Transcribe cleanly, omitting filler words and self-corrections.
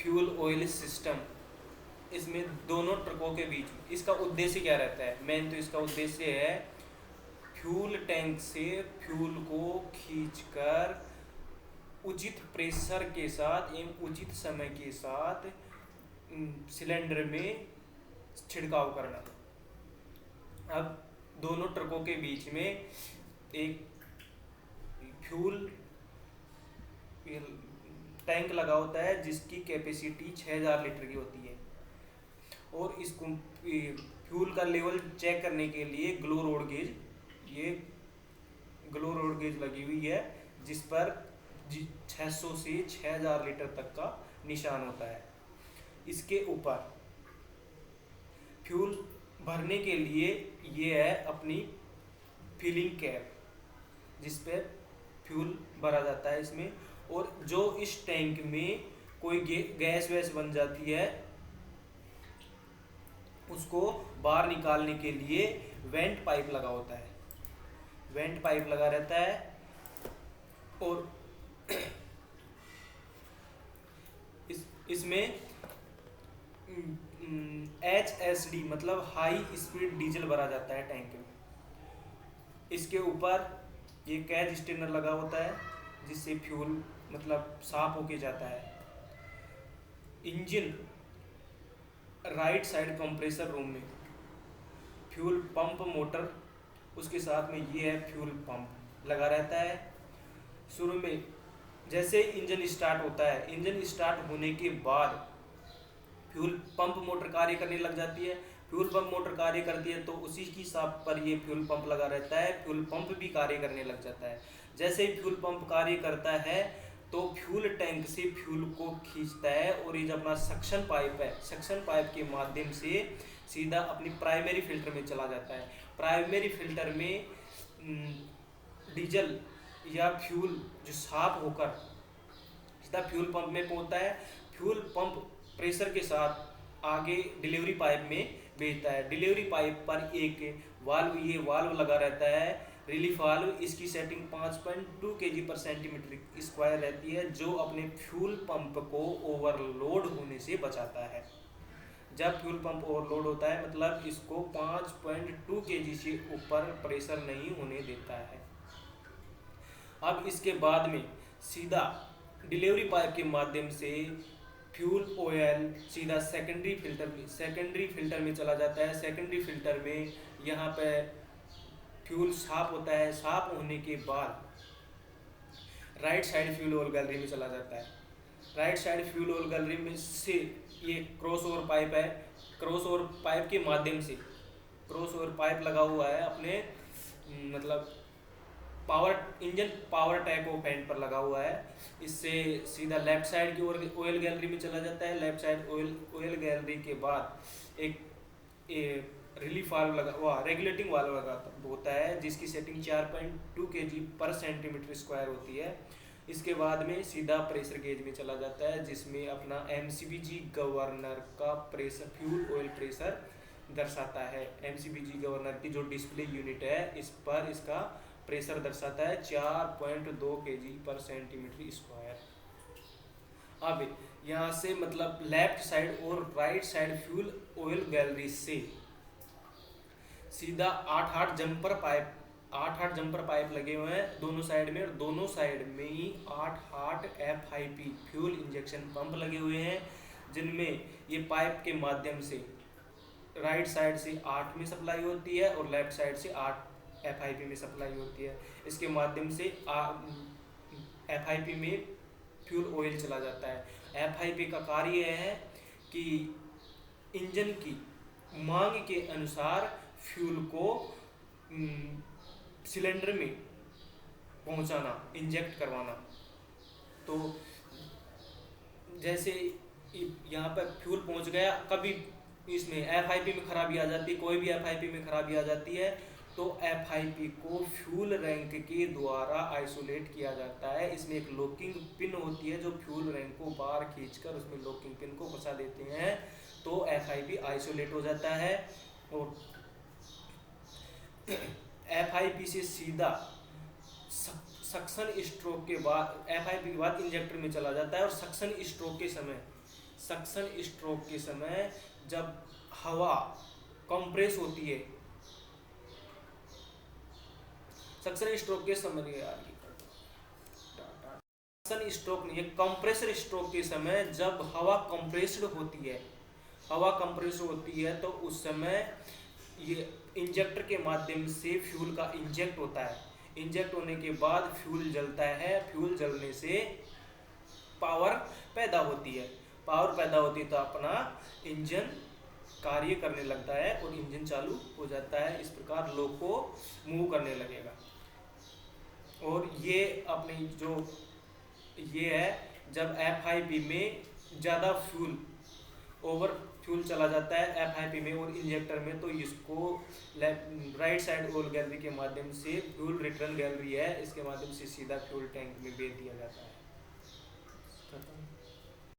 Fuel oil system, इसमें दोनों ट्रकों के बीच इसका उद्देश्य क्या रहता है? मेन तो इसका उद्देश्य है फ्यूल टैंक से फ्यूल को खींचकर उचित प्रेशर के साथ एवं उचित समय के साथ सिलेंडर में छिड़काव करना। अब दोनों ट्रकों के बीच में एक फ्यूल टैंक लगा होता है जिसकी कैपेसिटी 6000 लीटर की होती है, और इसको फ्यूल का लेवल चेक करने के लिए ग्लो रोड गेज, ये ग्लो रोड गेज लगी हुई है जिस पर 600 से 6000 लीटर तक का निशान होता है। इसके ऊपर फ्यूल भरने के लिए ये है अपनी फिलिंग कैप जिस पे फ्यूल भरा जाता है इसमें, और जो इस टैंक में कोई गैस वैस बन जाती है उसको बाहर निकालने के लिए वेंट पाइप लगा होता है, वेंट पाइप लगा रहता है। और इसमें HSD मतलब हाई स्पीड डीजल भरा जाता है टैंक में। इसके ऊपर ये कैच स्टेनर लगा होता है जिससे फ्यूल मतलब साफ होके जाता है। Engine right side compressor room में फ्यूल पंप मोटर, उसके साथ में ये है फ्यूल पंप लगा रहता है। शुरू में जैसे इंजन स्टार्ट होता है, इंजन स्टार्ट होने के बाद फ्यूल पंप मोटर कार्य करने लग जाती है। फ्यूल पंप मोटर कार्य करती है तो उसी की साथ पर ये फ्यूल पंप लगा रहता है, फ्यूल पंप भी कार्य करने लग जाता है। जैसे ही फ्यूल पंप कार्य करता है तो फ्यूल टैंक से फ्यूल को खींचता है, और ये जो अपना सक्शन पाइप है, सक्शन पाइप के माध्यम से सीधा अपनी प्राइमरी फिल्टर में चला जाता है। प्राइमरी फिल्टर में डीजल या फ्यूल जो साफ होकर सीधा फ्यूल पंप में पहुंचता है। फ्यूल पंप प्रेशर के साथ आगे डिलीवरी पाइप में भेजता है। डिलीवरी पाइप पर एक वाल्व, ये वाल्व लगा रहता है रिलीफ वाल्व। इसकी सेटिंग 5.2 kg पर सेंटीमीटर स्क्वायर रहती है, जो अपने फ्यूल पंप को ओवरलोड होने से बचाता है। जब फ्यूल पंप ओवरलोड होता है मतलब इसको 5.2 kg से ऊपर प्रेशर नहीं होने देता है। अब इसके बाद में सीधा डिलीवरी पाइप के माध्यम से फ्यूल ऑयल सीधा सेकेंडरी फिल्टर में चला जाता है। सेकेंडरी फिल्टर में यहाँ पे फ्यूल साफ होता है। साफ होने के बाद right side fuel oil gallery में चला जाता है। Right side fuel oil gallery में से ये क्रॉस ओवर पाइप है, क्रॉस ओवर पाइप के माध्यम से क्रॉस ओवर पाइप लगा हुआ है अपने मतलब इंजन पावर टैंक और फैन पर लगा हुआ है। इससे सीधा लेफ्ट साइड की ओर ऑयल गैलरी में चला जाता है। लेफ्ट साइड ऑयल गैलरी के बाद एक रिलीफ वाल्व लगा हुआ, रेगुलेटिंग वाल्व लगा होता है जिसकी सेटिंग 4.2 kg पर सेंटीमीटर स्क्वायर होती है। इसके बाद में सीधा प्रेशर गेज में चला जाता है जिसमें अपना MCBG गवर्नर का प्रेशर फ्यूल ऑयल प्रेशर दर्शाता है। MCBG गवर्नर की जो डिस्प्ले यूनिट है इस पर इसका प्रेशर दर्शाता है 4.2 kg पर सेंटीमीटर स्क्वायर। अब यहाँ से मतलब लेफ्ट साइड और right side fuel oil gallery से सीधा 8 जंपर पाइप लगे हुए हैं दोनों साइड में, और दोनों साइड में ही 8 FIP फ्यूल इंजेक्शन पंप लगे हुए हैं, जिनमें ये पाइप के माध्यम से राइट साइड से 8 में सप्लाई होती है और लेफ्ट साइड से 8 FIP में सप्लाई होती है। इसके माध्यम से FIP में फ्यूल ऑयल चला जाता है। FIP का कार्य यह है कि इंजन की मांग के अनुसार फ्यूल को सिलेंडर में पहुंचाना, इंजेक्ट करवाना। तो जैसे यहाँ पर फ्यूल पहुंच गया, कभी इसमें FIP में खराबी आ जाती है, कोई भी FIP में खराबी आ जाती है तो FIP को फ्यूल रैंक के द्वारा आइसोलेट किया जाता है। इसमें एक लॉकिंग पिन होती है जो फ्यूल रैंक को बाहर खींचकर उसमें लॉकिंग पिन को फंसा देते हैं तो FIP आइसोलेट हो जाता है। और FIP से सीधा सक्शन स्ट्रोक के बाद FIP के बाद इंजेक्टर में चला जाता है, और सक्शन स्ट्रोक के समय सक्शन स्ट्रोक के समय जब हवा कंप्रेस होती है, सक्शन स्ट्रोक के समय सक्शन स्ट्रोक नहीं, कंप्रेसर स्ट्रोक के समय जब हवा कंप्रेस्ड होती है, हवा कंप्रेस होती है तो उस समय ये इंजेक्टर के माध्यम से फ्यूल का इंजेक्ट होता है। इंजेक्ट होने के बाद फ्यूल जलता है, फ्यूल जलने से पावर पैदा होती है, पावर पैदा होती है तो अपना इंजन कार्य करने लगता है और इंजन चालू हो जाता है। इस प्रकार लोको मूव करने लगेगा। और ये अपनी जो ये है जब FIP में ज़्यादा फ्यूल ओवर फ्यूल चला जाता है FIP में और इंजेक्टर में, तो इसको राइट साइड ओल गैलरी के माध्यम से फ्यूल रिटर्न गैलरी है, इसके माध्यम से सीधा फ्यूल टैंक में भेज दिया जाता है। खत्म।